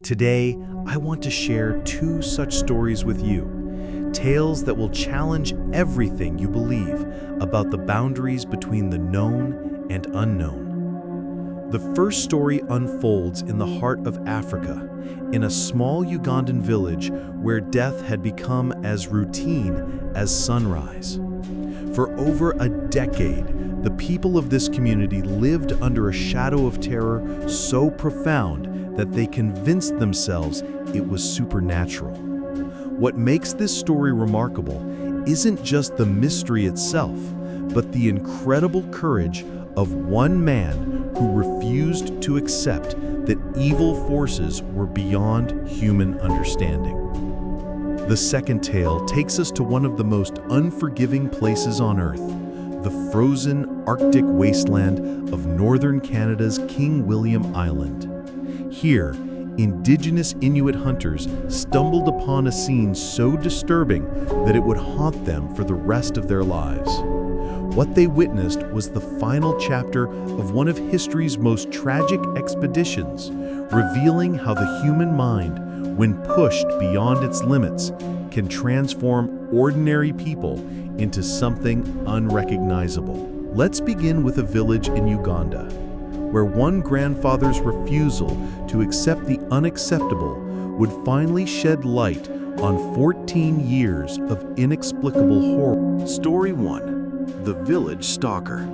Today, I want to share two such stories with you, tales that will challenge everything you believe about the boundaries between the known and unknown. The first story unfolds in the heart of Africa, in a small Ugandan village where death had become as routine as sunrise. For over a decade, the people of this community lived under a shadow of terror so profound that they convinced themselves it was supernatural. What makes this story remarkable isn't just the mystery itself, but the incredible courage of one man who refused to accept that evil forces were beyond human understanding. The second tale takes us to one of the most unforgiving places on Earth, the frozen Arctic wasteland of northern Canada's King William Island. Here, indigenous Inuit hunters stumbled upon a scene so disturbing that it would haunt them for the rest of their lives. What they witnessed was the final chapter of one of history's most tragic expeditions, revealing how the human mind, when pushed beyond its limits, can transform ordinary people into something unrecognizable. Let's begin with a village in Uganda, where one grandfather's refusal to accept the unacceptable would finally shed light on 14 years of inexplicable horror. Story 1. The Village Stalker.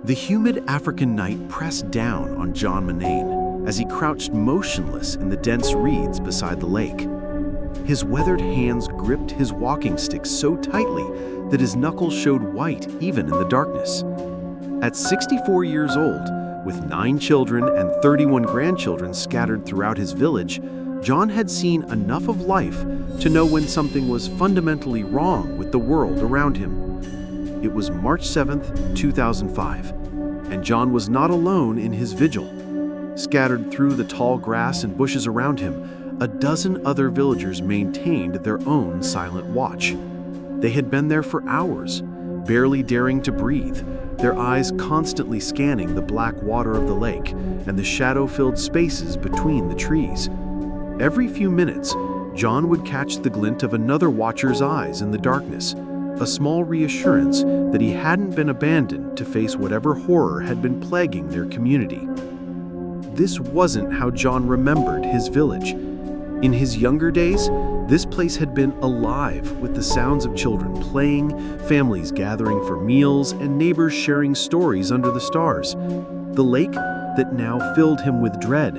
The humid African night pressed down on John Manane as he crouched motionless in the dense reeds beside the lake. His weathered hands gripped his walking stick so tightly that his knuckles showed white even in the darkness. At 64 years old, with 9 children and 31 grandchildren scattered throughout his village, John had seen enough of life to know when something was fundamentally wrong with the world around him. It was March 7th, 2005, and John was not alone in his vigil. Scattered through the tall grass and bushes around him, a dozen other villagers maintained their own silent watch. They had been there for hours, barely daring to breathe, their eyes constantly scanning the black water of the lake and the shadow-filled spaces between the trees. Every few minutes, John would catch the glint of another watcher's eyes in the darkness, a small reassurance that he hadn't been abandoned to face whatever horror had been plaguing their community. This wasn't how John remembered his village. In his younger days, this place had been alive with the sounds of children playing, families gathering for meals, and neighbors sharing stories under the stars. The lake, that now filled him with dread,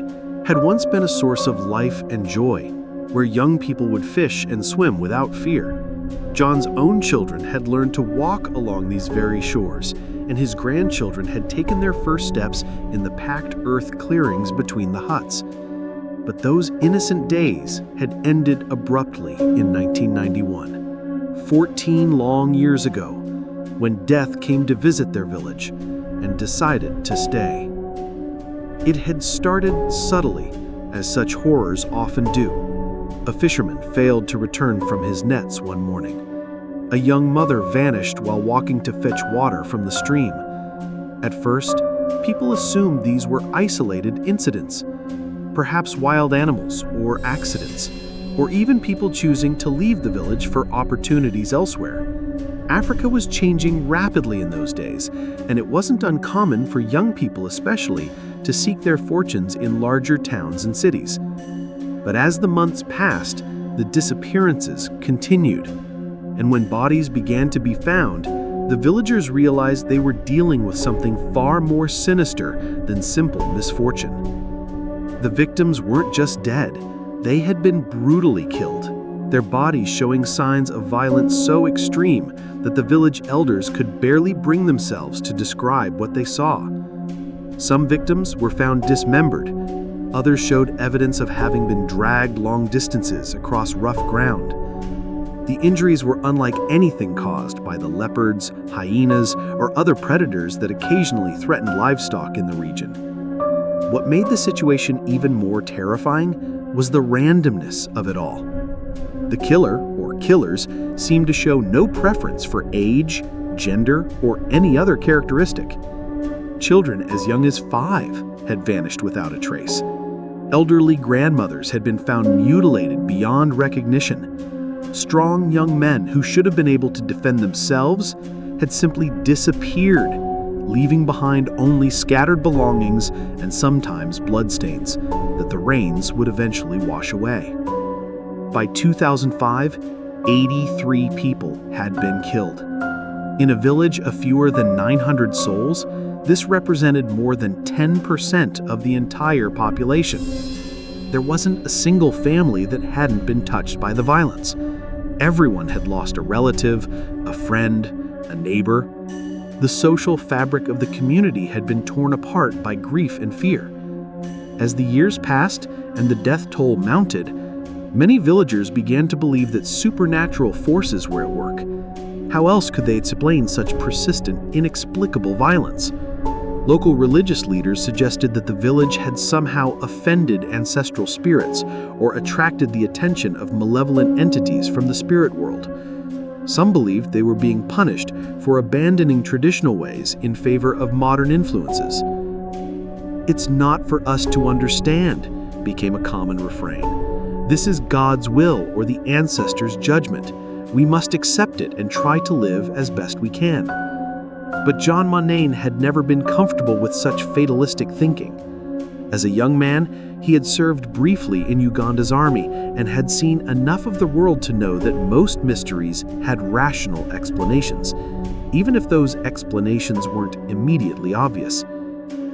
had once been a source of life and joy, where young people would fish and swim without fear. John's own children had learned to walk along these very shores, and his grandchildren had taken their first steps in the packed earth clearings between the huts. But those innocent days had ended abruptly in 1991, 14 long years ago, when death came to visit their village and decided to stay. It had started subtly, as such horrors often do. A fisherman failed to return from his nets one morning. A young mother vanished while walking to fetch water from the stream. At first, people assumed these were isolated incidents, perhaps wild animals or accidents, or even people choosing to leave the village for opportunities elsewhere. Africa was changing rapidly in those days, and it wasn't uncommon for young people especially to seek their fortunes in larger towns and cities. But as the months passed, the disappearances continued, and when bodies began to be found, the villagers realized they were dealing with something far more sinister than simple misfortune. The victims weren't just dead, they had been brutally killed, their bodies showing signs of violence so extreme that the village elders could barely bring themselves to describe what they saw. Some victims were found dismembered, others showed evidence of having been dragged long distances across rough ground. The injuries were unlike anything caused by the leopards, hyenas, or other predators that occasionally threatened livestock in the region. What made the situation even more terrifying was the randomness of it all. The killer, or killers, seemed to show no preference for age, gender, or any other characteristic. Children as young as 5 had vanished without a trace. Elderly grandmothers had been found mutilated beyond recognition. Strong young men who should have been able to defend themselves had simply disappeared, leaving behind only scattered belongings and sometimes bloodstains that the rains would eventually wash away. By 2005, 83 people had been killed. In a village of fewer than 900 souls, this represented more than 10% of the entire population. There wasn't a single family that hadn't been touched by the violence. Everyone had lost a relative, a friend, a neighbor. The social fabric of the community had been torn apart by grief and fear. As the years passed and the death toll mounted, many villagers began to believe that supernatural forces were at work. How else could they explain such persistent, inexplicable violence? Local religious leaders suggested that the village had somehow offended ancestral spirits or attracted the attention of malevolent entities from the spirit world. Some believed they were being punished for abandoning traditional ways in favor of modern influences. "It's not for us to understand," became a common refrain. "This is God's will or the ancestors' judgment. We must accept it and try to live as best we can." But John Monane had never been comfortable with such fatalistic thinking. As a young man, he had served briefly in Uganda's army and had seen enough of the world to know that most mysteries had rational explanations, even if those explanations weren't immediately obvious.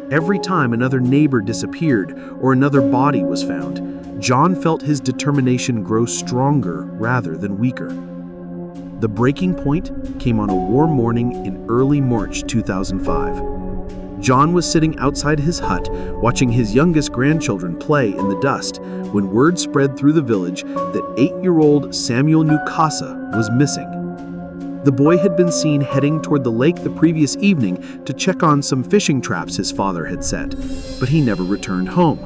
Every time another neighbor disappeared or another body was found, John felt his determination grow stronger rather than weaker. The breaking point came on a warm morning in early March 2005. John was sitting outside his hut watching his youngest grandchildren play in the dust when word spread through the village that 8-year-old Samuel Nukasa was missing. The boy had been seen heading toward the lake the previous evening to check on some fishing traps his father had set, but he never returned home.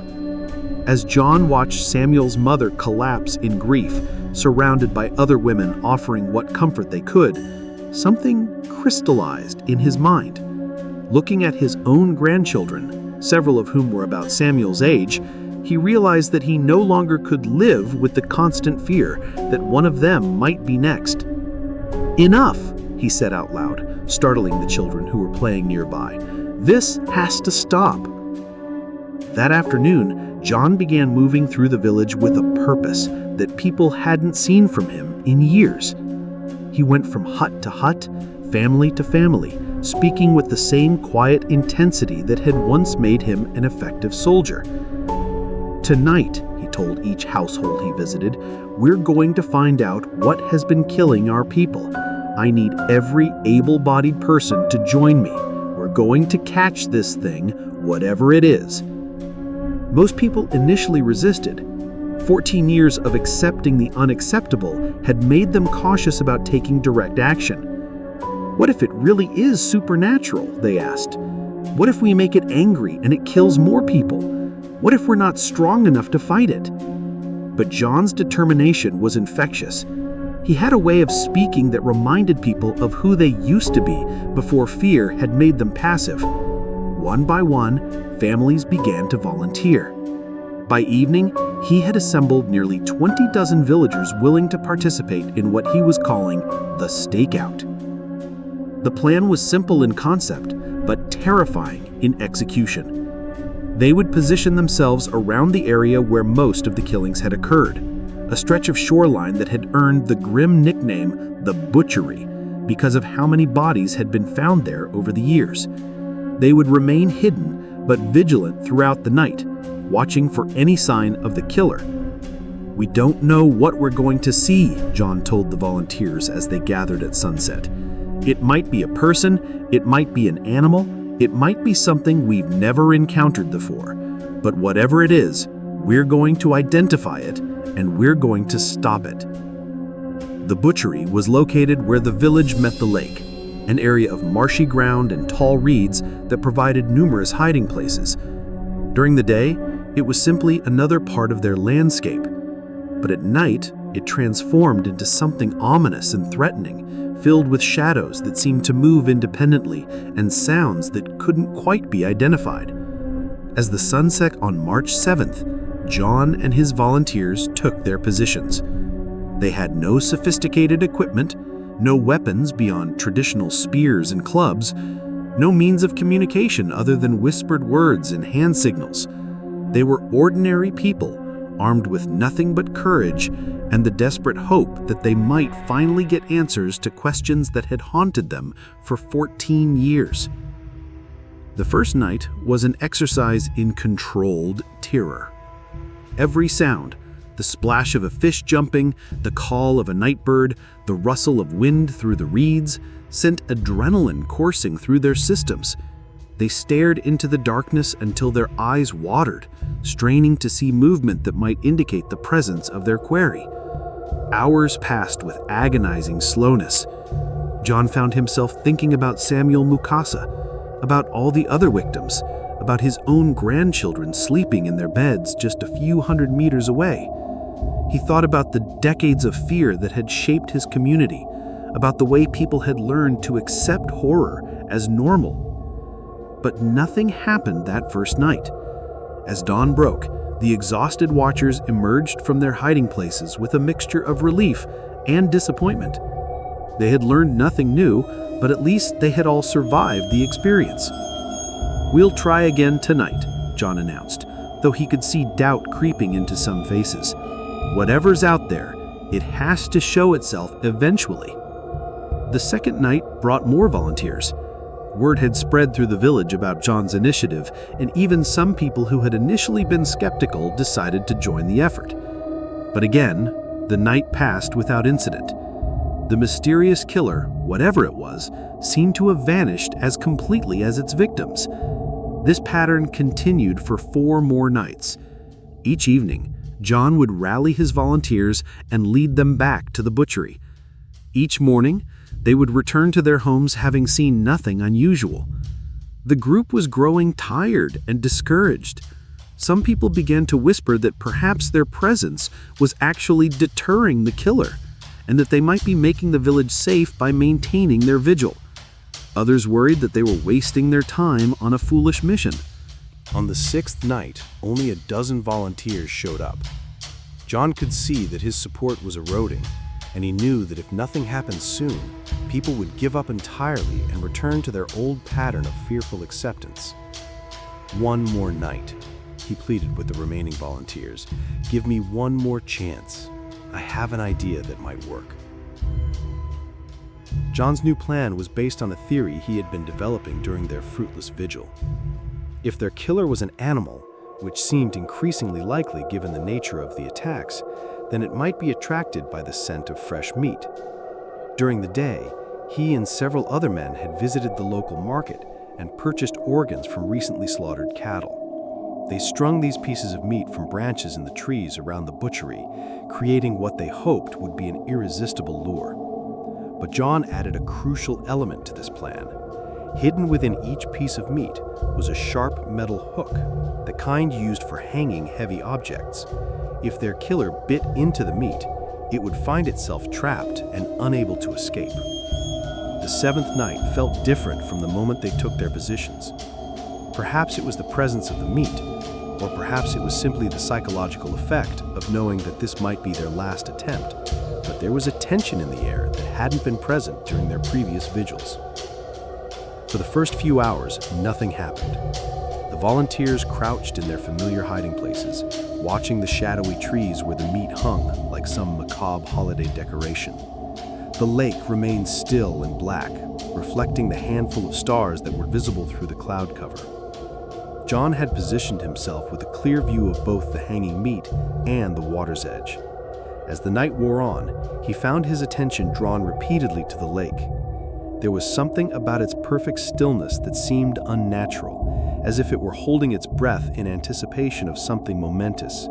As John watched Samuel's mother collapse in grief, surrounded by other women offering what comfort they could, something crystallized in his mind. Looking at his own grandchildren, several of whom were about Samuel's age, he realized that he no longer could live with the constant fear that one of them might be next. "Enough," he said out loud, startling the children who were playing nearby. "This has to stop." That afternoon, John began moving through the village with a purpose that people hadn't seen from him in years. He went from hut to hut, family to family, speaking with the same quiet intensity that had once made him an effective soldier. "Tonight," he told each household he visited, "we're going to find out what has been killing our people. I need every able-bodied person to join me. We're going to catch this thing, whatever it is." Most people initially resisted. 14 years of accepting the unacceptable had made them cautious about taking direct action. "What if it really is supernatural?" they asked. "What if we make it angry and it kills more people? What if we're not strong enough to fight it?" But John's determination was infectious. He had a way of speaking that reminded people of who they used to be before fear had made them passive. One by one, families began to volunteer. By evening, he had assembled nearly 20 dozen villagers willing to participate in what he was calling the stakeout. The plan was simple in concept, but terrifying in execution. They would position themselves around the area where most of the killings had occurred, a stretch of shoreline that had earned the grim nickname the Butchery because of how many bodies had been found there over the years. They would remain hidden but vigilant throughout the night, watching for any sign of the killer. "We don't know what we're going to see," John told the volunteers as they gathered at sunset. "It might be a person, it might be an animal, it might be something we've never encountered before. But whatever it is, we're going to identify it and we're going to stop it." The butchery was located where the village met the lake, an area of marshy ground and tall reeds that provided numerous hiding places. During the day, it was simply another part of their landscape. But at night, it transformed into something ominous and threatening, filled with shadows that seemed to move independently and sounds that couldn't quite be identified. As the sun set on March 7th, John and his volunteers took their positions. They had no sophisticated equipment, no weapons beyond traditional spears and clubs, no means of communication other than whispered words and hand signals. They were ordinary people, armed with nothing but courage and the desperate hope that they might finally get answers to questions that had haunted them for 14 years. The first night was an exercise in controlled terror. Every sound, the splash of a fish jumping, the call of a night bird, the rustle of wind through the reeds, sent adrenaline coursing through their systems. They stared into the darkness until their eyes watered, straining to see movement that might indicate the presence of their quarry. Hours passed with agonizing slowness. John found himself thinking about Samuel Mukasa, about all the other victims, about his own grandchildren sleeping in their beds just a few hundred meters away. He thought about the decades of fear that had shaped his community, about the way people had learned to accept horror as normal. But nothing happened that first night. As dawn broke, the exhausted watchers emerged from their hiding places with a mixture of relief and disappointment. They had learned nothing new, but at least they had all survived the experience. "We'll try again tonight," John announced, though he could see doubt creeping into some faces. "Whatever's out there, it has to show itself eventually." The second night brought more volunteers. Word had spread through the village about John's initiative, and even some people who had initially been skeptical decided to join the effort. But again, the night passed without incident. The mysterious killer, whatever it was, seemed to have vanished as completely as its victims. This pattern continued for 4 more nights. Each evening, John would rally his volunteers and lead them back to the butchery. Each morning, they would return to their homes having seen nothing unusual. The group was growing tired and discouraged. Some people began to whisper that perhaps their presence was actually deterring the killer, and that they might be making the village safe by maintaining their vigil. Others worried that they were wasting their time on a foolish mission. On the 6th night, only a dozen volunteers showed up. John could see that his support was eroding, and he knew that if nothing happened soon, people would give up entirely and return to their old pattern of fearful acceptance. "One more night," he pleaded with the remaining volunteers. "Give me one more chance. I have an idea that might work." John's new plan was based on a theory he had been developing during their fruitless vigil. If their killer was an animal, which seemed increasingly likely given the nature of the attacks, then it might be attracted by the scent of fresh meat. During the day, he and several other men had visited the local market and purchased organs from recently slaughtered cattle. They strung these pieces of meat from branches in the trees around the butchery, creating what they hoped would be an irresistible lure. But John added a crucial element to this plan. Hidden within each piece of meat was a sharp metal hook, the kind used for hanging heavy objects. If their killer bit into the meat, it would find itself trapped and unable to escape. The 7th night felt different from the moment they took their positions. Perhaps it was the presence of the meat, or perhaps it was simply the psychological effect of knowing that this might be their last attempt, but there was a tension in the air that hadn't been present during their previous vigils. For the first few hours, nothing happened. The volunteers crouched in their familiar hiding places, watching the shadowy trees where the meat hung like some macabre holiday decoration. The lake remained still and black, reflecting the handful of stars that were visible through the cloud cover. John had positioned himself with a clear view of both the hanging meat and the water's edge. As the night wore on, he found his attention drawn repeatedly to the lake. There was something about its perfect stillness that seemed unnatural, as if it were holding its breath in anticipation of something momentous.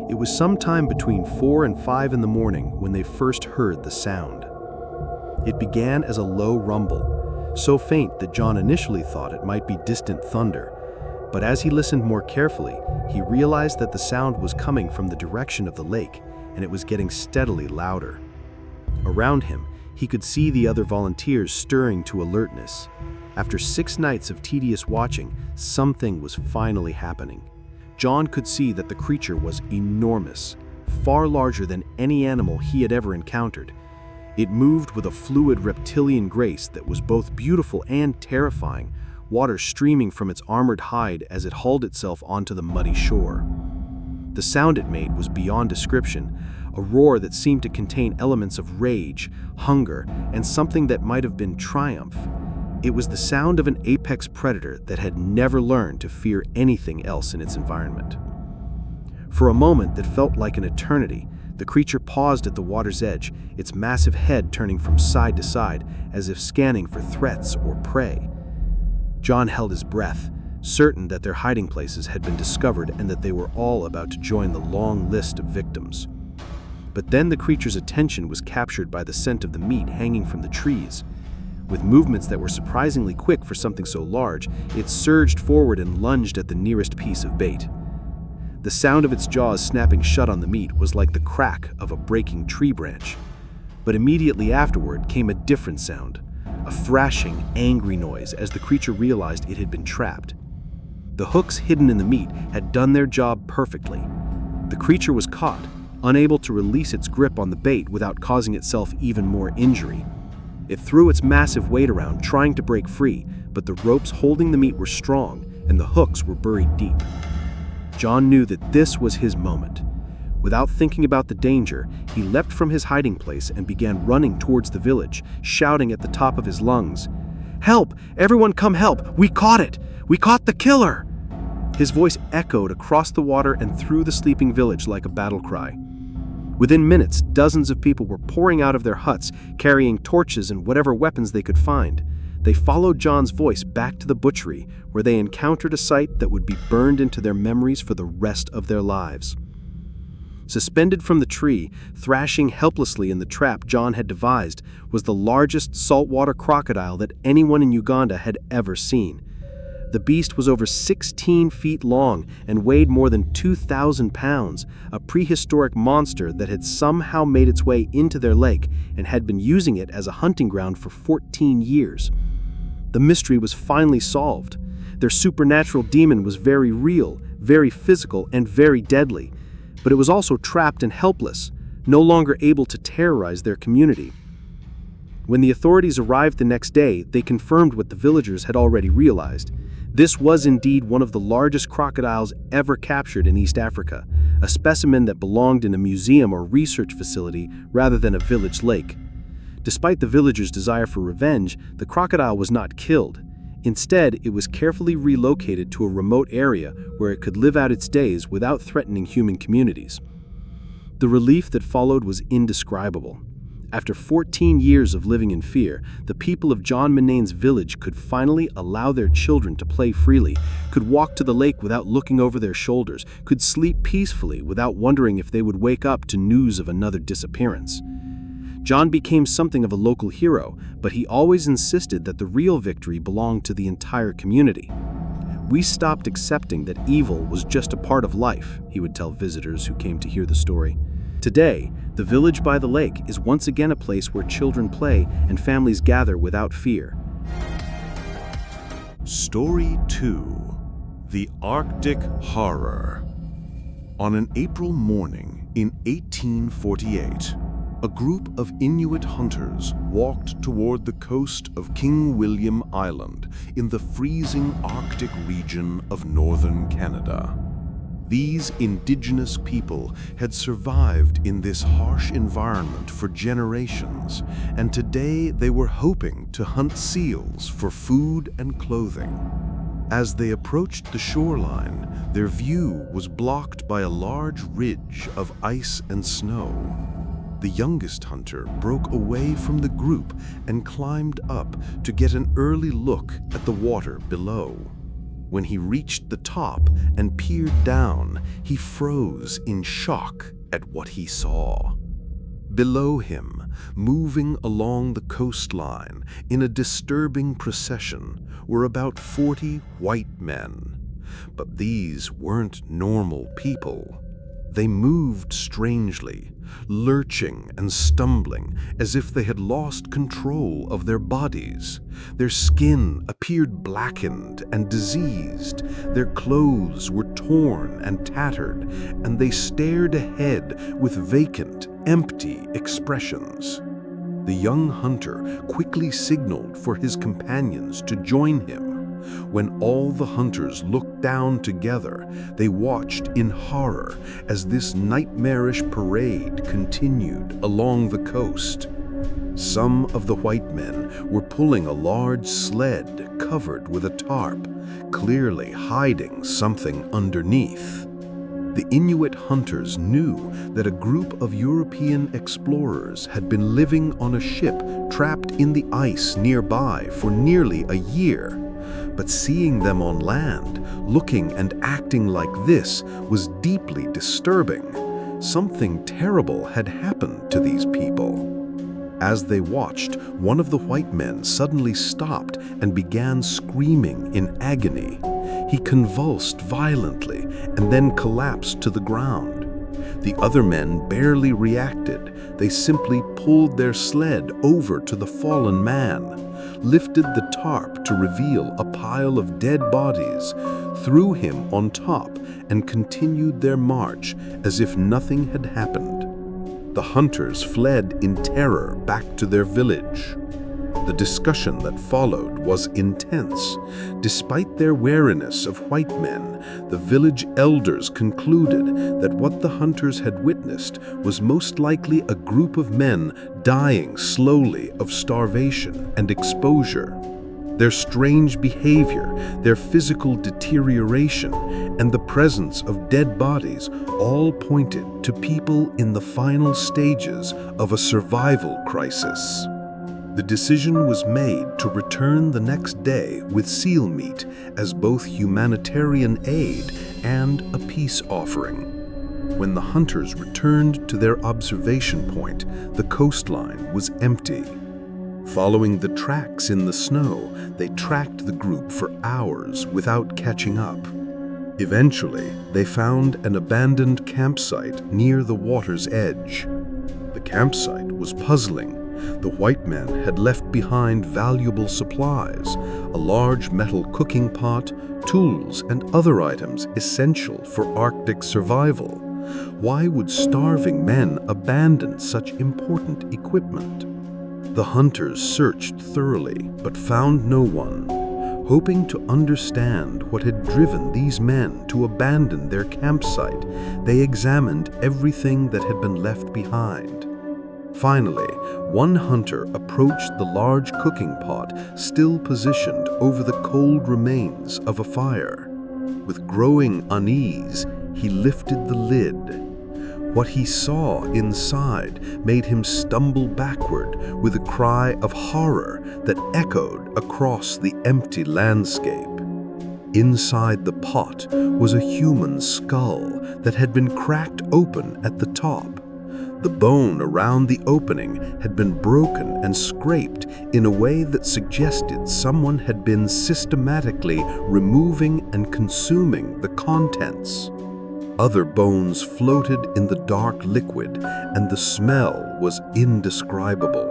It was sometime between 4 and 5 in the morning when they first heard the sound. It began as a low rumble, so faint that John initially thought it might be distant thunder, but as he listened more carefully, he realized that the sound was coming from the direction of the lake, and it was getting steadily louder. Around him, he could see the other volunteers stirring to alertness. After 6 nights of tedious watching, something was finally happening. John could see that the creature was enormous, far larger than any animal he had ever encountered. It moved with a fluid reptilian grace that was both beautiful and terrifying, water streaming from its armored hide as it hauled itself onto the muddy shore. The sound it made was beyond description, a roar that seemed to contain elements of rage, hunger, and something that might have been triumph. It was the sound of an apex predator that had never learned to fear anything else in its environment. For a moment that felt like an eternity, the creature paused at the water's edge, its massive head turning from side to side as if scanning for threats or prey. John held his breath, certain that their hiding places had been discovered and that they were all about to join the long list of victims. But then the creature's attention was captured by the scent of the meat hanging from the trees. With movements that were surprisingly quick for something so large, it surged forward and lunged at the nearest piece of bait. The sound of its jaws snapping shut on the meat was like the crack of a breaking tree branch. But immediately afterward came a different sound, a thrashing, angry noise as the creature realized it had been trapped. The hooks hidden in the meat had done their job perfectly. The creature was caught, unable to release its grip on the bait without causing itself even more injury. It threw its massive weight around, trying to break free, but the ropes holding the meat were strong and the hooks were buried deep. John knew that this was his moment. Without thinking about the danger, he leapt from his hiding place and began running towards the village, shouting at the top of his lungs, "Help! Everyone come help! We caught it! We caught the killer!" His voice echoed across the water and through the sleeping village like a battle cry. Within minutes, dozens of people were pouring out of their huts, carrying torches and whatever weapons they could find. They followed John's voice back to the butchery, where they encountered a sight that would be burned into their memories for the rest of their lives. Suspended from the tree, thrashing helplessly in the trap John had devised, was the largest saltwater crocodile that anyone in Uganda had ever seen. The beast was over 16 feet long and weighed more than 2,000 pounds, a prehistoric monster that had somehow made its way into their lake and had been using it as a hunting ground for 14 years. The mystery was finally solved. Their supernatural demon was very real, very physical, and very deadly, but it was also trapped and helpless, no longer able to terrorize their community. When the authorities arrived the next day, they confirmed what the villagers had already realized. This was indeed one of the largest crocodiles ever captured in East Africa, a specimen that belonged in a museum or research facility rather than a village lake. Despite the villagers' desire for revenge, the crocodile was not killed. Instead, it was carefully relocated to a remote area where it could live out its days without threatening human communities. The relief that followed was indescribable. After 14 years of living in fear, the people of John Manane's village could finally allow their children to play freely, could walk to the lake without looking over their shoulders, could sleep peacefully without wondering if they would wake up to news of another disappearance. John became something of a local hero, but he always insisted that the real victory belonged to the entire community. "We stopped accepting that evil was just a part of life," he would tell visitors who came to hear the story. Today, the village by the lake is once again a place where children play and families gather without fear. Story 2: The Arctic Horror. On an April morning in 1848, a group of Inuit hunters walked toward the coast of King William Island in the freezing Arctic region of northern Canada. These indigenous people had survived in this harsh environment for generations, and today they were hoping to hunt seals for food and clothing. As they approached the shoreline, their view was blocked by a large ridge of ice and snow. The youngest hunter broke away from the group and climbed up to get an early look at the water below. When he reached the top and peered down, he froze in shock at what he saw. Below him, moving along the coastline in a disturbing procession, were about 40 white men. But these weren't normal people. They moved strangely, lurching and stumbling as if they had lost control of their bodies. Their skin appeared blackened and diseased, their clothes were torn and tattered, and they stared ahead with vacant, empty expressions. The young hunter quickly signaled for his companions to join him. When all the hunters looked down together, they watched in horror as this nightmarish parade continued along the coast. Some of the white men were pulling a large sled covered with a tarp, clearly hiding something underneath. The Inuit hunters knew that a group of European explorers had been living on a ship trapped in the ice nearby for nearly a year. But seeing them on land, looking and acting like this, was deeply disturbing. Something terrible had happened to these people. As they watched, one of the white men suddenly stopped and began screaming in agony. He convulsed violently and then collapsed to the ground. The other men barely reacted. They simply pulled their sled over to the fallen man, lifted the tarp to reveal a pile of dead bodies, threw him on top, and continued their march as if nothing had happened. The hunters fled in terror back to their village. The discussion that followed was intense. Despite their wariness of white men, the village elders concluded that what the hunters had witnessed was most likely a group of men dying slowly of starvation and exposure. Their strange behavior, their physical deterioration, and the presence of dead bodies all pointed to people in the final stages of a survival crisis. The decision was made to return the next day with seal meat as both humanitarian aid and a peace offering. When the hunters returned to their observation point, the coastline was empty. Following the tracks in the snow, they tracked the group for hours without catching up. Eventually, they found an abandoned campsite near the water's edge. The campsite was puzzling. The white men had left behind valuable supplies, a large metal cooking pot, tools, and other items essential for Arctic survival. Why would starving men abandon such important equipment? The hunters searched thoroughly, but found no one. Hoping to understand what had driven these men to abandon their campsite, they examined everything that had been left behind. Finally, one hunter approached the large cooking pot still positioned over the cold remains of a fire. With growing unease, he lifted the lid. What he saw inside made him stumble backward with a cry of horror that echoed across the empty landscape. Inside the pot was a human skull that had been cracked open at the top. The bone around the opening had been broken and scraped in a way that suggested someone had been systematically removing and consuming the contents. Other bones floated in the dark liquid, and the smell was indescribable.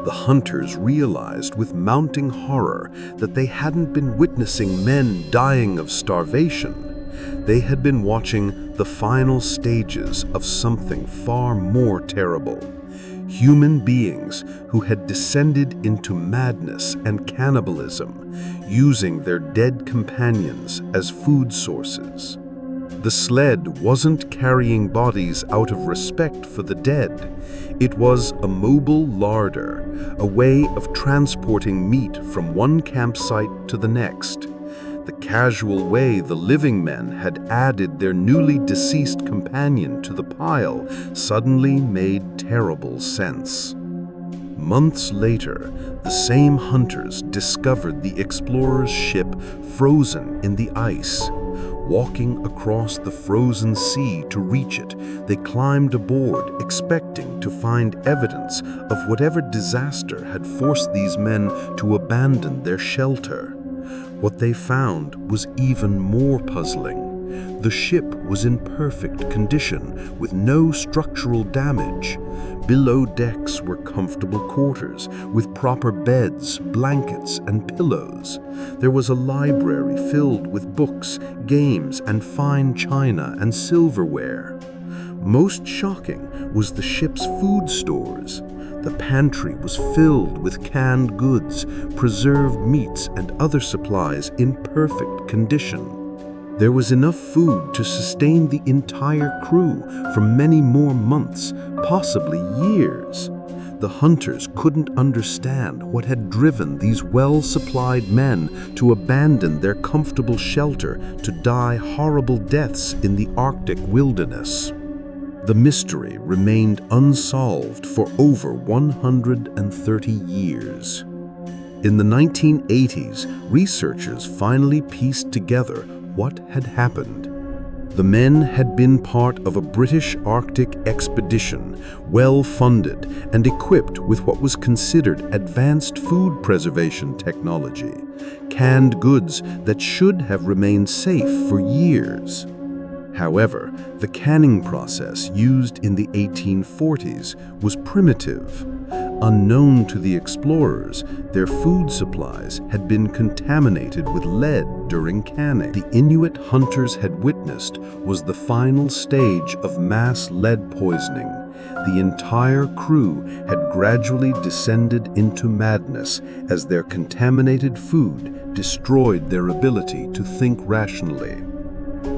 The hunters realized with mounting horror that they hadn't been witnessing men dying of starvation. They had been watching the final stages of something far more terrible. Human beings who had descended into madness and cannibalism, using their dead companions as food sources. The sled wasn't carrying bodies out of respect for the dead. It was a mobile larder, a way of transporting meat from one campsite to the next. The casual way the living men had added their newly deceased companion to the pile suddenly made terrible sense. Months later, the same hunters discovered the explorer's ship frozen in the ice. Walking across the frozen sea to reach it, they climbed aboard, expecting to find evidence of whatever disaster had forced these men to abandon their shelter. What they found was even more puzzling. The ship was in perfect condition, with no structural damage. Below decks were comfortable quarters, with proper beds, blankets, and pillows. There was a library filled with books, games, and fine china and silverware. Most shocking was the ship's food stores. The pantry was filled with canned goods, preserved meats, and other supplies in perfect condition. There was enough food to sustain the entire crew for many more months, possibly years. The hunters couldn't understand what had driven these well-supplied men to abandon their comfortable shelter to die horrible deaths in the Arctic wilderness. The mystery remained unsolved for over 130 years. In the 1980s, researchers finally pieced together what had happened. The men had been part of a British Arctic expedition, well-funded and equipped with what was considered advanced food preservation technology, canned goods that should have remained safe for years. However, the canning process used in the 1840s was primitive. Unknown to the explorers, their food supplies had been contaminated with lead during canning. The Inuit hunters had witnessed was the final stage of mass lead poisoning. The entire crew had gradually descended into madness as their contaminated food destroyed their ability to think rationally.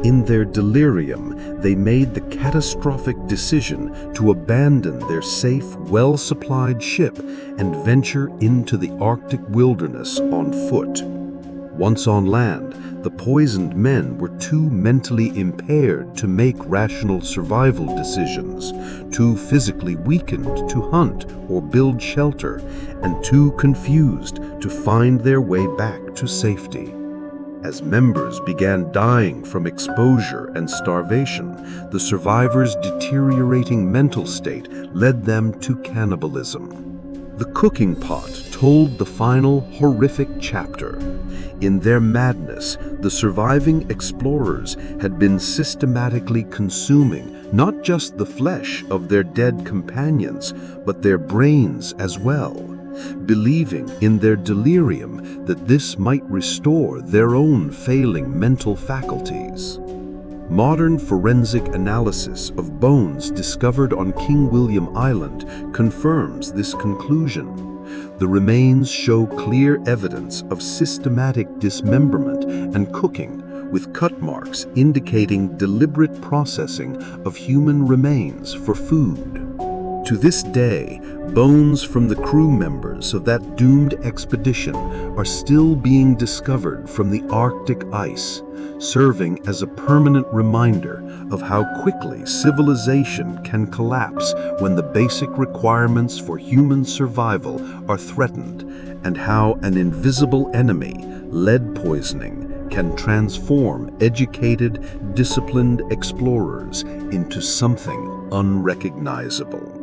In their delirium, they made the catastrophic decision to abandon their safe, well-supplied ship and venture into the Arctic wilderness on foot. Once on land, the poisoned men were too mentally impaired to make rational survival decisions, too physically weakened to hunt or build shelter, and too confused to find their way back to safety. As members began dying from exposure and starvation, the survivors' deteriorating mental state led them to cannibalism. The cooking pot told the final horrific chapter. In their madness, the surviving explorers had been systematically consuming not just the flesh of their dead companions, but their brains as well, believing in their delirium that this might restore their own failing mental faculties. Modern forensic analysis of bones discovered on King William Island confirms this conclusion. The remains show clear evidence of systematic dismemberment and cooking, with cut marks indicating deliberate processing of human remains for food. To this day, bones from the crew members of that doomed expedition are still being discovered from the Arctic ice, serving as a permanent reminder of how quickly civilization can collapse when the basic requirements for human survival are threatened, and how an invisible enemy, lead poisoning, can transform educated, disciplined explorers into something unrecognizable.